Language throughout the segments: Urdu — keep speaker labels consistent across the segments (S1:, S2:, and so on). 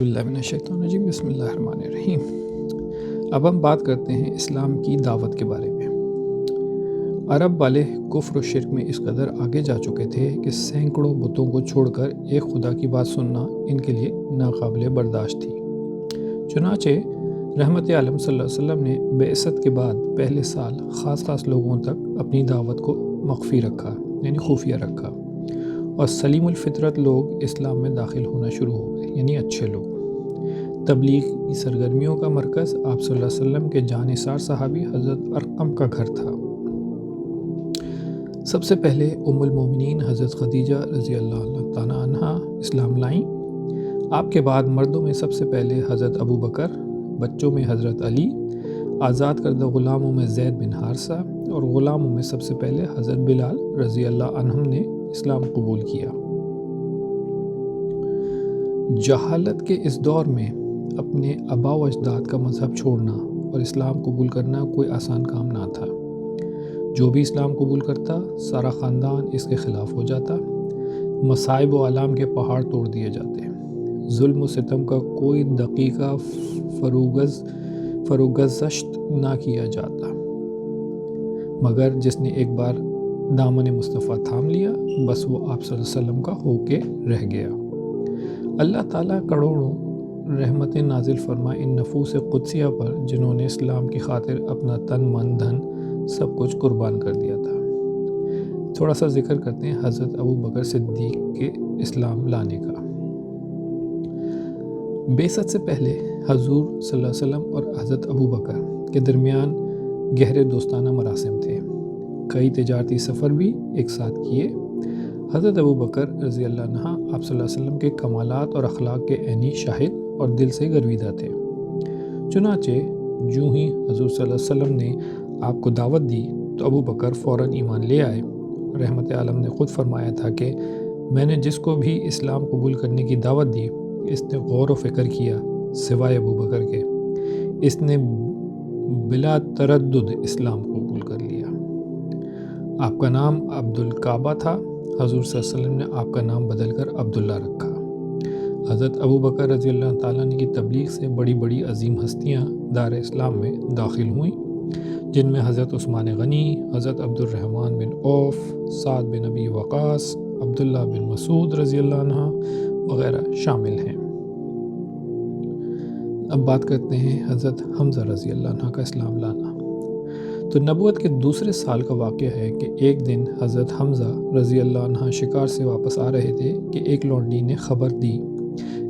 S1: اللہ من الشیطان الرجیم بسم اللہ الرحمن الرحیم۔ اب ہم بات کرتے ہیں اسلام کی دعوت کے بارے میں۔ عرب والے کفر و شرک میں اس قدر آگے جا چکے تھے کہ سینکڑوں بتوں کو چھوڑ کر ایک خدا کی بات سننا ان کے لیے ناقابل برداشت تھی۔ چنانچہ رحمت عالم صلی اللہ علیہ وسلم نے بعثت کے بعد پہلے سال خاص لوگوں تک اپنی دعوت کو مخفی رکھا، یعنی خفیہ رکھا، اور سلیم الفطرت لوگ اسلام میں داخل ہونا شروع ہو گئے، یعنی اچھے لوگ۔ تبلیغ کی سرگرمیوں کا مرکز آپ صلی اللہ علیہ وسلم کے جانثار صحابی حضرت ارقم کا گھر تھا۔ سب سے پہلے ام المومنین حضرت خدیجہ رضی اللہ تعالیٰ عنہ اسلام لائیں۔ آپ کے بعد مردوں میں سب سے پہلے حضرت ابو بکر، بچوں میں حضرت علی، آزاد کردہ غلاموں میں زید بن حارثہ، اور غلاموں میں سب سے پہلے حضرت بلال رضی اللہ عنہم نے اسلام قبول کیا۔ جہالت کے اس دور میں اپنے آباء و اجداد کا مذہب چھوڑنا اور اسلام قبول کرنا کوئی آسان کام نہ تھا۔ جو بھی اسلام قبول کرتا سارا خاندان اس کے خلاف ہو جاتا، مصائب و آلام کے پہاڑ توڑ دیے جاتے، ظلم و ستم کا کوئی دقیقہ فروگزشت نہ کیا جاتا، مگر جس نے ایک بار دامن مصطفیٰ تھام لیا بس وہ آپ صلی اللہ علیہ وسلم کا ہو کے رہ گیا۔ اللہ تعالیٰ کروڑوں رحمتیں نازل فرما ان نفوس قدسیہ پر جنہوں نے اسلام کی خاطر اپنا تن من دھن سب کچھ قربان کر دیا تھا۔ تھوڑا سا ذکر کرتے ہیں حضرت ابو بکر صدیق کے اسلام لانے کا۔ بعثت سے پہلے حضور صلی اللہ علیہ وسلم اور حضرت ابو بکر کے درمیان گہرے دوستانہ مراسم تھے۔ کئی تجارتی سفر بھی ایک ساتھ کیے۔ حضرت ابو بکر رضی اللہ عنہ آپ صلی اللہ علیہ وسلم کے کمالات اور اخلاق کے عینی شاہد اور دل سے گرویدہ تھے۔ چنانچہ جو ہی حضور صلی اللہ علیہ وسلم نے آپ کو دعوت دی تو ابو بکر فوراً ایمان لے آئے۔ رحمت عالم نے خود فرمایا تھا کہ میں نے جس کو بھی اسلام قبول کرنے کی دعوت دی اس نے غور و فکر کیا سوائے ابو بکر کے، اس نے بلا تردد اسلام قبول کر لیا۔ آپ کا نام عبد الکعبہ تھا، حضور صلی اللہ علیہ وسلم نے آپ کا نام بدل کر عبداللہ رکھا۔ حضرت ابو بکر رضی اللہ تعالیٰ عنہ کی تبلیغ سے بڑی بڑی عظیم ہستیاں دار اسلام میں داخل ہوئیں، جن میں حضرت عثمان غنی، حضرت عبد الرحمن بن عوف، سعد بن ابی وقاص، عبداللہ بن مسعود رضی اللہ عنہ وغیرہ شامل ہیں۔ اب بات کرتے ہیں حضرت حمزہ رضی اللہ عنہ کا اسلام لانا۔ تو نبوت کے دوسرے سال کا واقعہ ہے کہ ایک دن حضرت حمزہ رضی اللہ عنہ شکار سے واپس آ رہے تھے کہ ایک لونڈی نے خبر دی،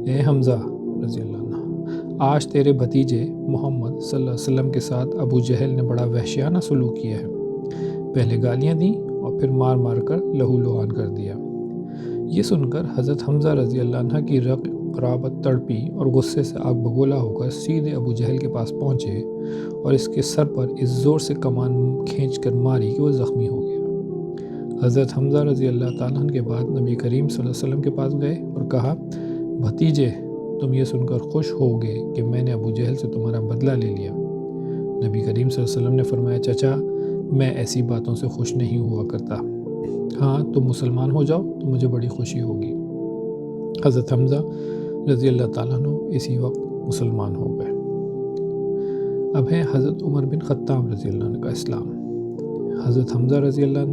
S1: اے حمزہ رضی اللہ عنہ، آج تیرے بھتیجے محمد صلی اللہ علیہ وسلم کے ساتھ ابو جہل نے بڑا وحشیانہ سلوک کیا ہے، پہلے گالیاں دیں اور پھر مار مار کر لہو لہان کر دیا۔ یہ سن کر حضرت حمزہ رضی اللہ عنہ کی قرابت تڑپی اور غصے سے آگ بگولا ہو کر سیدھے ابو جہل کے پاس پہنچے اور اس کے سر پر اس زور سے کمان کھینچ کر ماری کہ وہ زخمی ہو گیا۔ حضرت حمزہ رضی اللہ تعالیٰ عنہ کے بعد نبی کریم صلی اللہ علیہ وسلم کے پاس گئے اور کہا، بھتیجے تم یہ سن کر خوش ہوگے کہ میں نے ابو جہل سے تمہارا بدلہ لے لیا۔ نبی کریم صلی اللہ علیہ وسلم نے فرمایا، چچا میں ایسی باتوں سے خوش نہیں ہوا کرتا، ہاں تم مسلمان ہو جاؤ تو مجھے بڑی خوشی ہوگی۔ حضرت حمزہ رضی اللہ تعالیٰ عنہ اسی وقت مسلمان ہو گئے۔ اب ہے حضرت عمر بن خطاب رضی اللہ عنہ کا اسلام۔ حضرت حمزہ رضی اللہ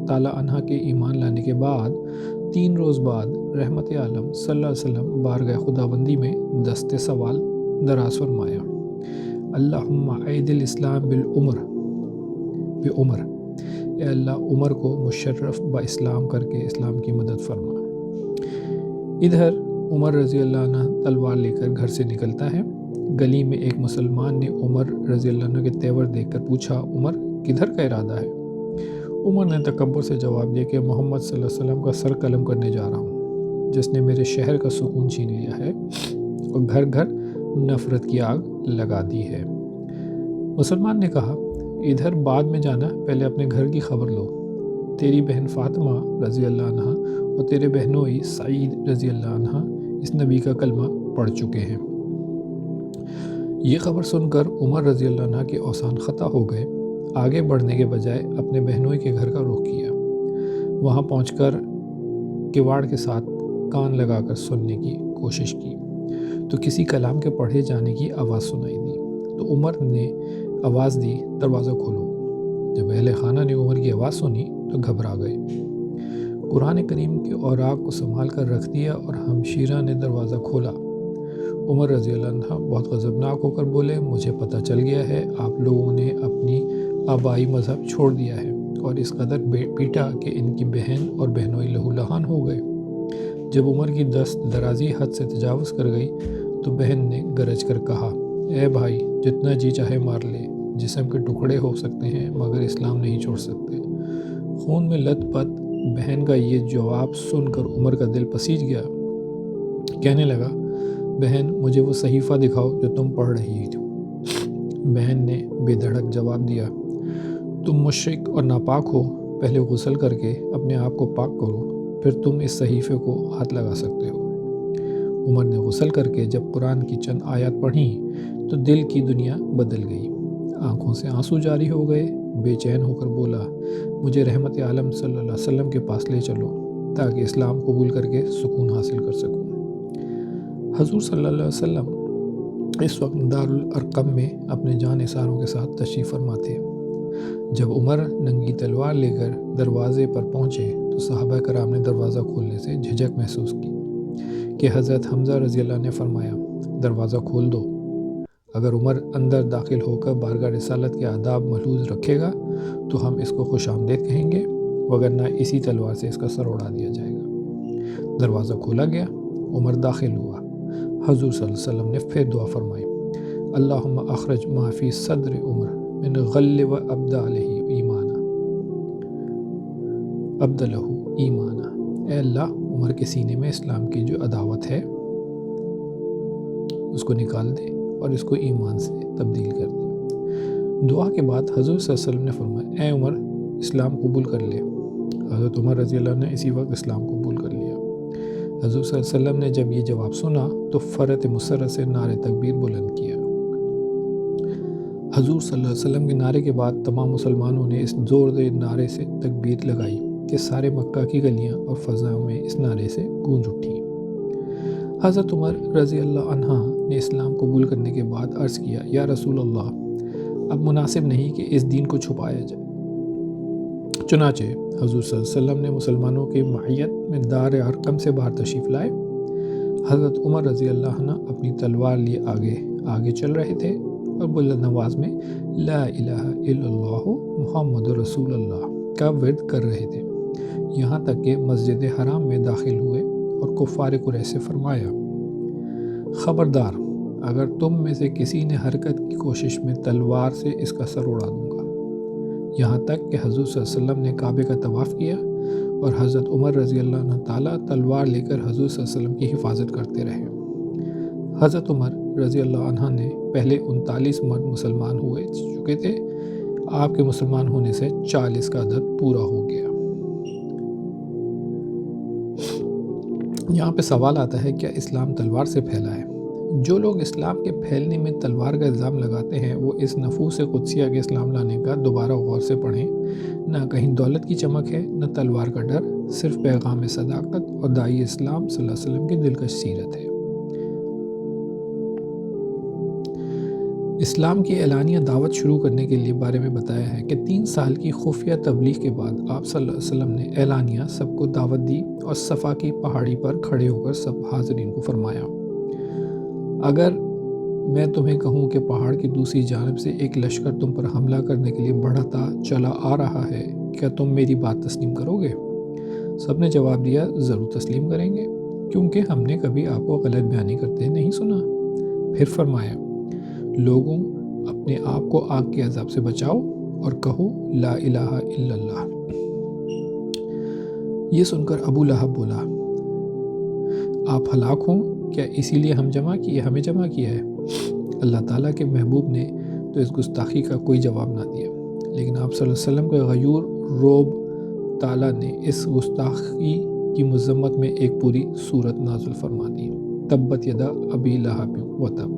S1: تعالیٰ عنہ کے ایمان لانے کے بعد 3 روز بعد رحمت عالم صلی اللہ علیہ وسلم بارگاہ خداوندی میں دست سوال دراز فرمایا، اللہم عید الاسلام بعمر، اے اللہ عمر کو مشرف با اسلام کر کے اسلام کی مدد فرما۔ ادھر عمر رضی اللہ عنہ تلوار لے کر گھر سے نکلتا ہے۔ گلی میں ایک مسلمان نے عمر رضی اللہ عنہ کے تیور دیکھ کر پوچھا، عمر کدھر کا ارادہ ہے؟ عمر نے تکبر سے جواب دیا کہ محمد صلی اللہ علیہ وسلم کا سر قلم کرنے جا رہا ہوں، جس نے میرے شہر کا سکون چھین لیا ہے اور گھر گھر نفرت کی آگ لگا دی ہے۔ مسلمان نے کہا، ادھر بعد میں جانا، پہلے اپنے گھر کی خبر لو۔ تیری بہن فاطمہ رضی اللہ عنہ اور تیرے بہنوئی سعید رضی اللہ عنہ اس نبی کا کلمہ پڑھ چکے ہیں۔ یہ خبر سن کر عمر رضی اللہ عنہ کے اوسان خطا ہو گئے۔ آگے بڑھنے کے بجائے اپنے بہنوئی کے گھر کا رخ کیا۔ وہاں پہنچ کر کواڑ کے ساتھ کان لگا کر سننے کی کوشش کی تو کسی کلام کے پڑھے جانے کی آواز سنائی دی، تو عمر نے آواز دی دروازہ کھولو۔ جب اہل خانہ نے عمر کی آواز سنی تو گھبرا گئے، قرآن کریم کے اوراق کو سنبھال کر رکھ دیا اور ہمشیرہ نے دروازہ کھولا۔ عمر رضی اللہ عنہ بہت غضبناک ہو کر بولے، مجھے پتہ چل گیا ہے آپ لوگوں نے اپنی آبائی مذہب چھوڑ دیا ہے اور اس قدر پیٹا کہ ان کی بہن اور بہنوئی لہو لہان ہو گئے۔ جب عمر کی دست درازی حد سے تجاوز کر گئی تو بہن نے گرج کر کہا، اے بھائی، جتنا جی چاہے مار لے، جسم کے ٹکڑے ہو سکتے ہیں مگر اسلام نہیں چھوڑ سکتے۔ خون میں لت پت بہن کا یہ جواب سن کر عمر کا دل پسیج گیا۔ کہنے لگا، بہن، مجھے وہ صحیفہ دکھاؤ جو تم پڑھ رہی ہو۔ بہن نے بے دھڑک جواب دیا، تم مشرک اور ناپاک ہو، پہلے غسل کر کے اپنے آپ کو پاک کرو، پھر تم اس صحیفے کو ہاتھ لگا سکتے ہو۔ عمر نے غسل کر کے جب قرآن کی چند آیات پڑھیں تو دل کی دنیا بدل گئی، آنکھوں سے آنسو جاری ہو گئے۔ بے چین ہو کر بولا، مجھے رحمت عالم صلی اللہ علیہ وسلم کے پاس لے چلو تاکہ اسلام قبول کر کے سکون حاصل کر سکوں۔ حضور صلی اللہ علیہ وسلم اس وقت دارالارقم میں اپنے جان نثاروں کے ساتھ تشریف فرما تھے۔ جب عمر ننگی تلوار لے کر دروازے پر پہنچے تو صحابہ کرام نے دروازہ کھولنے سے جھجک محسوس کی کہ حضرت حمزہ رضی اللہ عنہ نے فرمایا، دروازہ کھول دو۔ اگر عمر اندر داخل ہو کر بارگاہ رسالت کے آداب ملحوظ رکھے گا تو ہم اس کو خوش آمدید کہیں گے، وگرنہ اسی تلوار سے اس کا سر اڑا دیا جائے گا۔ دروازہ کھولا گیا، عمر داخل ہوا۔ حضور صلی اللہ علیہ وسلم نے پھر دعا فرمائی، اللہم اخرج ما فی صدر عمر من غل و ابدلہ ایمانا۔ اے اللہ، عمر کے سینے میں اسلام کی جو عداوت ہے اس کو نکال دے اور اس کو ایمان سے تبدیل کر دے۔ دعا کے بعد حضور صلی اللہ علیہ وسلم نے فرمایا، اے عمر، اسلام قبول کر لے۔ حضرت عمر رضی اللہ عنہ نے اسی وقت اسلام قبول کر لیا۔ حضور صلی اللہ علیہ وسلم نے جب یہ جواب سنا تو فرت مسرت سے نعرے تکبیر بلند کیا۔ حضور صلی اللہ علیہ وسلم کے نعرے کے بعد تمام مسلمانوں نے اس زوردار نعرے سے تکبیر لگائی کہ سارے مکہ کی گلیاں اور فضاؤں میں اس نعرے سے گونج اٹھی۔ حضرت عمر رضی اللہ عنہ نے اسلام قبول کرنے کے بعد عرض کیا، یا رسول اللہ، اب مناسب نہیں کہ اس دین کو چھپایا جائے۔ چنانچہ حضور صلی اللہ علیہ وسلم نے مسلمانوں کی معیت میں دار ارقم سے باہر تشریف لائے۔ حضرت عمر رضی اللہ عنہ اپنی تلوار لیے آگے چل رہے تھے اور بلند آواز میں لا الہ الا اللہ محمد رسول اللہ کا ورد کر رہے تھے، یہاں تک کہ مسجد حرام میں داخل ہوئے اور کفار قریش سے فرمایا، خبردار، اگر تم میں سے کسی نے حرکت کی کوشش میں تلوار سے اس کا سر اڑا دوں گا۔ یہاں تک کہ حضور صلی اللہ علیہ وسلم نے کعبے کا طواف کیا اور حضرت عمر رضی اللہ عنہ تعالیٰ تلوار لے کر حضور صلی اللہ علیہ وسلم کی حفاظت کرتے رہے۔ حضرت عمر رضی اللہ عنہ نے پہلے 39 مرد مسلمان ہوئے چکے تھے، آپ کے مسلمان ہونے سے 40 کا عدد پورا ہو گیا۔ یہاں پہ سوال آتا ہے، کیا اسلام تلوار سے پھیلا ہے؟ جو لوگ اسلام کے پھیلنے میں تلوار کا الزام لگاتے ہیں وہ اس نفوس قدسیہ کے اسلام لانے کا دوبارہ غور سے پڑھیں۔ نہ کہیں دولت کی چمک ہے، نہ تلوار کا ڈر، صرف پیغام صداقت اور داعی اسلام صلی اللہ علیہ وسلم کی دلکش سیرت ہے۔ اسلام کی اعلانیہ دعوت شروع کرنے کے لیے بارے میں بتایا ہے کہ 3 سال کی خفیہ تبلیغ کے بعد آپ صلی اللہ علیہ وسلم نے اعلانیہ سب کو دعوت دی اور صفا کی پہاڑی پر کھڑے ہو کر سب حاضرین کو فرمایا، اگر میں تمہیں کہوں کہ پہاڑ کی دوسری جانب سے ایک لشکر تم پر حملہ کرنے کے لیے بڑھتا چلا آ رہا ہے، کیا تم میری بات تسلیم کرو گے؟ سب نے جواب دیا، ضرور تسلیم کریں گے، کیونکہ ہم نے کبھی آپ کو غلط بیانی کرتے نہیں سنا۔ پھر فرمایا، لوگوں، اپنے آپ کو آگ کے عذاب سے بچاؤ اور کہو لا الہ الا اللہ۔ یہ سن کر ابو لہب بولا، آپ ہلاک ہوں، کیا اسی لیے ہمیں جمع کیا ہے؟ اللہ تعالیٰ کے محبوب نے تو اس گستاخی کا کوئی جواب نہ دیا، لیکن آپ صلی اللہ علیہ وسلم کے غیور روب تعالیٰ نے اس گستاخی کی مذمت میں ایک پوری سورت نازل فرما دی، تبت یدا ابی لہب وتب۔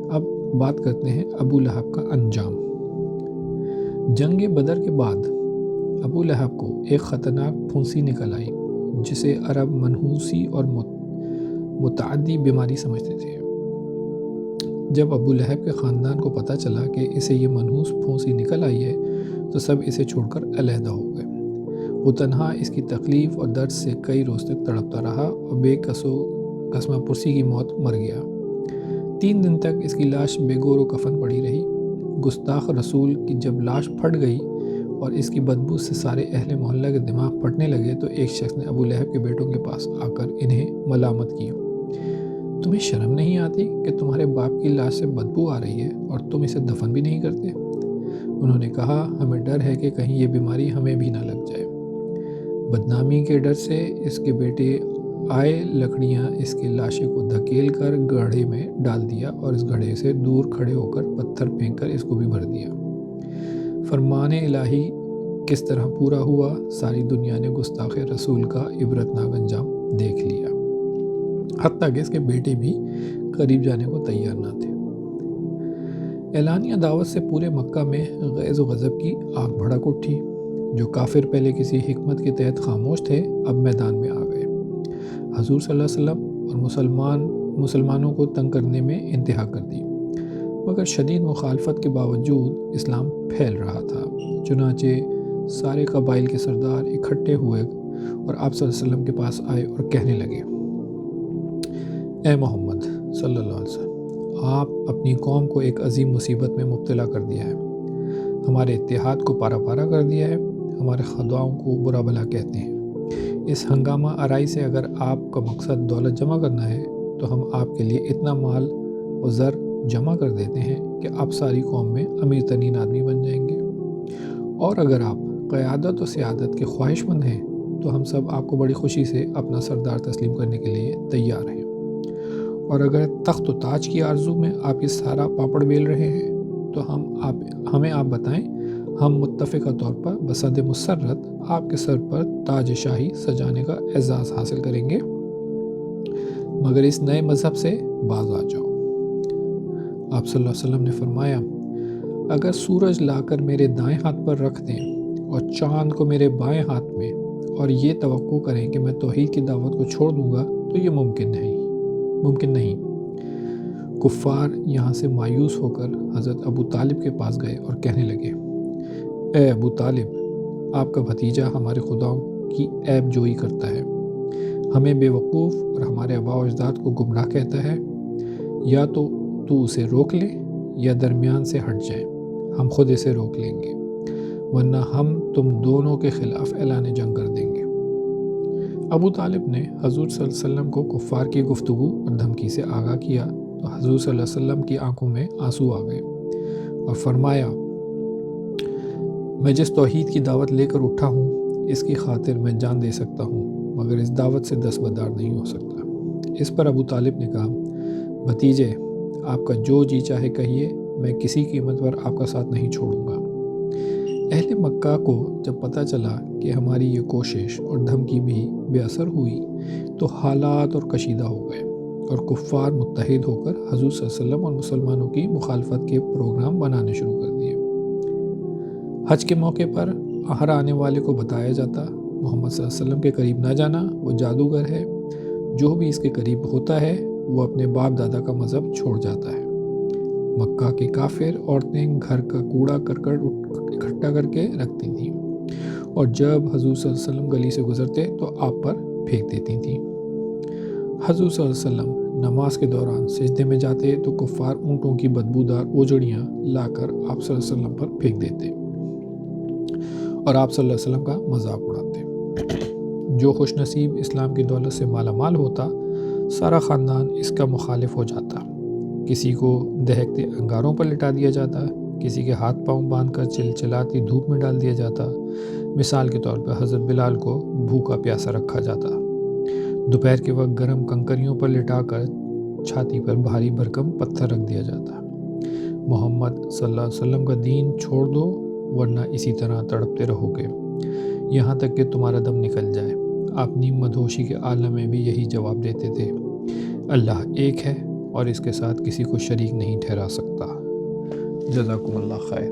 S1: اب بات کرتے ہیں ابو لہب کا انجام۔ جنگ بدر کے بعد ابو لہب کو ایک خطرناک پھنسی نکل آئی جسے عرب منحوسی اور متعدی بیماری سمجھتے تھے۔ جب ابو لہب کے خاندان کو پتہ چلا کہ اسے یہ منحوس پھونسی نکل آئی ہے تو سب اسے چھوڑ کر علیحدہ ہو گئے۔ وہ تنہا اس کی تکلیف اور درد سے کئی روز تک تڑپتا رہا اور بے قسمہ پرسی کی موت مر گیا۔ 3 دن تک اس کی لاش بے گور و کفن پڑی رہی۔ گستاخ رسول کی جب لاش پھٹ گئی اور اس کی بدبو سے سارے اہل محلہ کے دماغ پھٹنے لگے تو ایک شخص نے ابو لہب کے بیٹوں کے پاس آ کر انہیں ملامت کی۔ تمہیں شرم نہیں آتی کہ تمہارے باپ کی لاش سے بدبو آ رہی ہے اور تم اسے دفن بھی نہیں کرتے؟ انہوں نے کہا، ہمیں ڈر ہے کہ کہیں یہ بیماری ہمیں بھی نہ لگ جائے۔ بدنامی کے ڈر سے اس کے بیٹے آئے، لکڑیاں اس کے لاشے کو دھکیل کر گڑھے میں ڈال دیا اور اس گڑھے سے دور کھڑے ہو کر پتھر پھینک کر اس کو بھی بھر دیا۔ فرمان الہی کس طرح پورا ہوا، ساری دنیا نے گستاخ رسول کا عبرتناک انجام دیکھ لیا، حتیٰ کہ اس کے بیٹے بھی قریب جانے کو تیار نہ تھے۔ اعلانیہ دعوت سے پورے مکہ میں غیظ و غضب کی آگ بھڑک اٹھی۔ جو کافر پہلے کسی حکمت کے تحت خاموش تھے اب میدان میں آ گئے۔ حضور صلی اللہ علیہ وسلم اور مسلمانوں کو تنگ کرنے میں انتہا کر دی، مگر شدید مخالفت کے باوجود اسلام پھیل رہا تھا۔ چنانچہ سارے قبائل کے سردار اکٹھے ہوئے اور آپ صلی اللہ علیہ وسلم کے پاس آئے اور کہنے لگے، اے محمد صلی اللہ علیہ وسلم، آپ اپنی قوم کو ایک عظیم مصیبت میں مبتلا کر دیا ہے، ہمارے اتحاد کو پارا پارا کر دیا ہے، ہمارے خداؤں کو برا بھلا کہتے ہیں۔ اس ہنگامہ آرائی سے اگر آپ کا مقصد دولت جمع کرنا ہے تو ہم آپ کے لیے اتنا مال و زر جمع کر دیتے ہیں کہ آپ ساری قوم میں امیر ترین آدمی بن جائیں گے، اور اگر آپ قیادت و سیادت کے خواہش مند ہیں تو ہم سب آپ کو بڑی خوشی سے اپنا سردار تسلیم کرنے کے لیے تیار ہیں، اور اگر تخت و تاج کی آرزو میں آپ یہ سارا پاپڑ بیل رہے ہیں تو ہمیں آپ بتائیں، ہم متفقہ طور پر بصد مسرت آپ کے سر پر تاج شاہی سجانے کا اعزاز حاصل کریں گے، مگر اس نئے مذہب سے باز آ جاؤ۔ آپ صلی اللہ علیہ وسلم نے فرمایا، اگر سورج لا کر میرے دائیں ہاتھ پر رکھ دیں اور چاند کو میرے بائیں ہاتھ میں اور یہ توقع کریں کہ میں توحید کی دعوت کو چھوڑ دوں گا تو یہ ممکن نہیں۔ کفار یہاں سے مایوس ہو کر حضرت ابو طالب کے پاس گئے اور کہنے لگے، اے ابو طالب، آپ کا بھتیجا ہمارے خداؤں کی عیب جوئی کرتا ہے، ہمیں بے وقوف اور ہمارے آباء و اجداد کو گمراہ کہتا ہے، یا تو اسے روک لے یا درمیان سے ہٹ جائیں، ہم خود اسے روک لیں گے، ورنہ ہم تم دونوں کے خلاف اعلان جنگ کر دیں گے۔ ابو طالب نے حضور صلی اللہ علیہ وسلم کو کفار کی گفتگو اور دھمکی سے آگاہ کیا تو حضور صلی اللہ علیہ وسلم کی آنکھوں میں آنسو آ گئے اور فرمایا، میں جس توحید کی دعوت لے کر اٹھا ہوں اس کی خاطر میں جان دے سکتا ہوں، مگر اس دعوت سے دستبردار نہیں ہو سکتا۔ اس پر ابو طالب نے کہا، بھتیجے، آپ کا جو جی چاہے کہیے، میں کسی قیمت پر آپ کا ساتھ نہیں چھوڑوں گا۔ اہل مکہ کو جب پتہ چلا کہ ہماری یہ کوشش اور دھمکی بھی بے اثر ہوئی تو حالات اور کشیدہ ہو گئے اور کفار متحد ہو کر حضور صلی اللہ علیہ وسلم اور مسلمانوں کی مخالفت کے پروگرام بنانے شروع کر دیے۔ حج کے موقع پر ہر آنے والے کو بتایا جاتا، محمد صلی اللہ علیہ وسلم کے قریب نہ جانا، وہ جادوگر ہے، جو بھی اس کے قریب ہوتا ہے وہ اپنے باپ دادا کا مذہب چھوڑ جاتا ہے۔ مکہ کے کافر عورتیں گھر کا کوڑا کرکٹ اکٹھا کر کے رکھتی تھیں اور جب حضور صلی اللہ علیہ وسلم گلی سے گزرتے تو آپ پر پھینک دیتی تھیں۔ حضور صلی اللہ علیہ وسلم نماز کے دوران سجدے میں جاتے تو کفار اونٹوں کی بدبودار اوجڑیاں لا کر آپ صلی اللہ علیہ وسلم پر پھینک دیتے اور آپ صلی اللہ علیہ وسلم کا مذاق اڑاتے۔ جو خوش نصیب اسلام کی دولت سے مالا مال ہوتا، سارا خاندان اس کا مخالف ہو جاتا، کسی کو دہکتے انگاروں پر لٹا دیا جاتا، کسی کے ہاتھ پاؤں باندھ کر چلچلاتی دھوپ میں ڈال دیا جاتا۔ مثال کے طور پر حضرت بلال کو بھوکا پیاسا رکھا جاتا، دوپہر کے وقت گرم کنکریوں پر لٹا کر چھاتی پر بھاری بھرکم پتھر رکھ دیا جاتا۔ محمد صلی اللہ علیہ وسلم کا دین چھوڑ دو ورنہ اسی طرح تڑپتے رہو گے یہاں تک کہ تمہارا دم نکل جائے۔ اپنی مدہوشی کے عالم میں بھی یہی جواب دیتے تھے، اللہ ایک ہے اور اس کے ساتھ کسی کو شریک نہیں ٹھہرا سکتا۔ جزاکم اللہ خیر۔